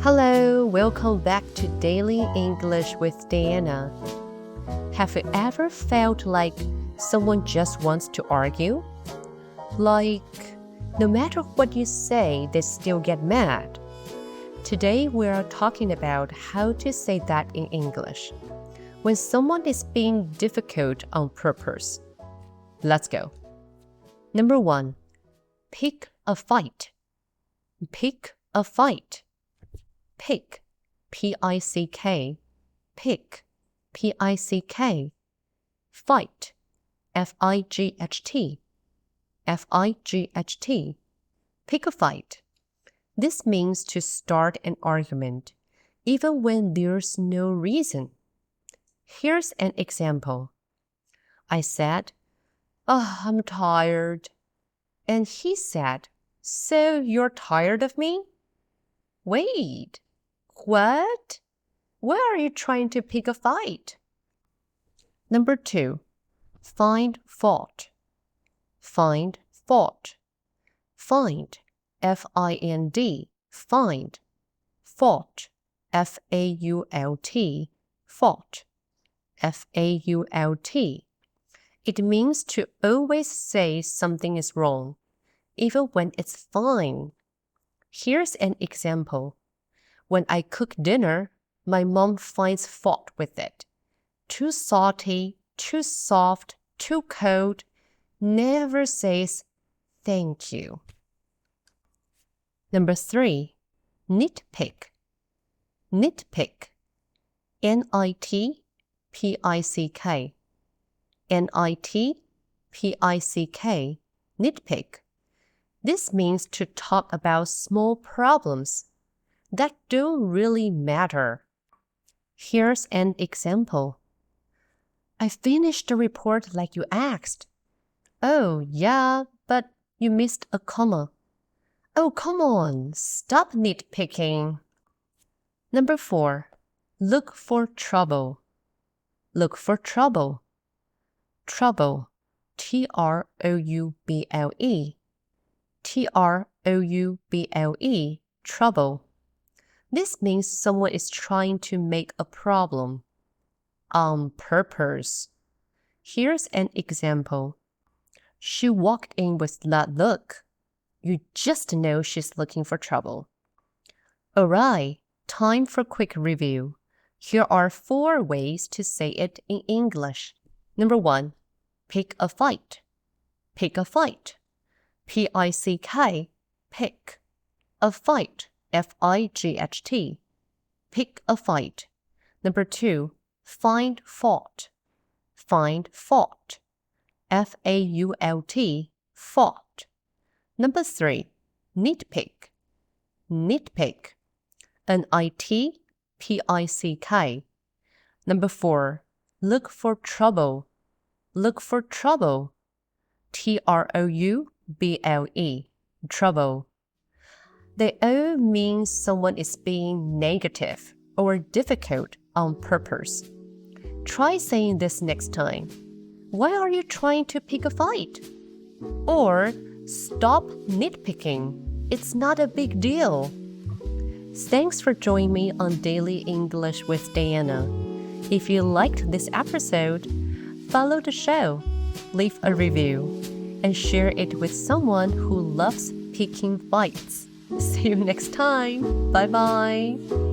Hello, welcome back to Daily English with Diana. Have you ever felt like someone just wants to argue? Like, no matter what you say, they still get mad. Today we are talking about how to say that in English when someone is being difficult on purpose. Let's go. Number 1, pick a fight. Pick a fight. Pick, P-I-C-K, pick, P-I-C-K, fight, F-I-G-H-T, F-I-G-H-T, pick a fight. This means to start an argument, even when there's no reason. Here's an example. I said, I'm tired. And he said, so you're tired of me? Wait. What? Why are you trying to pick a fight? Number 2, find fault. Find fault. Find, F-I-N-D, find. Fault, F-A-U-L-T, fault, F-A-U-L-T. It means to always say something is wrong, even when it's fine. Here's an example. When I cook dinner, my mom finds fault with it. Too salty, too soft, too cold, never says thank you. Number 3, nitpick. Nitpick, N-I-T-P-I-C-K. N-I-T-P-I-C-K, nitpick. This means to talk about small problems that don't really matter. Here's an example. I finished the report like you asked. Oh, yeah, but you missed a comma. Oh, come on, stop nitpicking. Number 4, look for trouble. Look for trouble. Trouble, T-R-O-U-B-L-E. T-R-O-U-B-L-E, trouble. This means someone is trying to make a problem on purpose. Here's an example. She walked in with that look. You just know she's looking for trouble. Alright, time for a quick review. Here are 4 ways to say it in English. Number 1, pick a fight. Pick a fight. P-I-C-K, pick. A fight, F-I-G-H-T. Pick a fight. Number 2, find fault. Find fault. F-A-U-L-T, fault. Number 3, nitpick. Nitpick. N-I-T-P-I-C-K. Number 4, look for trouble. Look for trouble. T-R-O-U-B-L-E, trouble. They all mean someone is being negative or difficult on purpose. Try saying this next time. Why are you trying to pick a fight? Or stop nitpicking. It's not a big deal. Thanks for joining me on Daily English with Diana. If you liked this episode, follow the show, leave a review, and share it with someone who loves picking fights. See you next time. Bye-bye.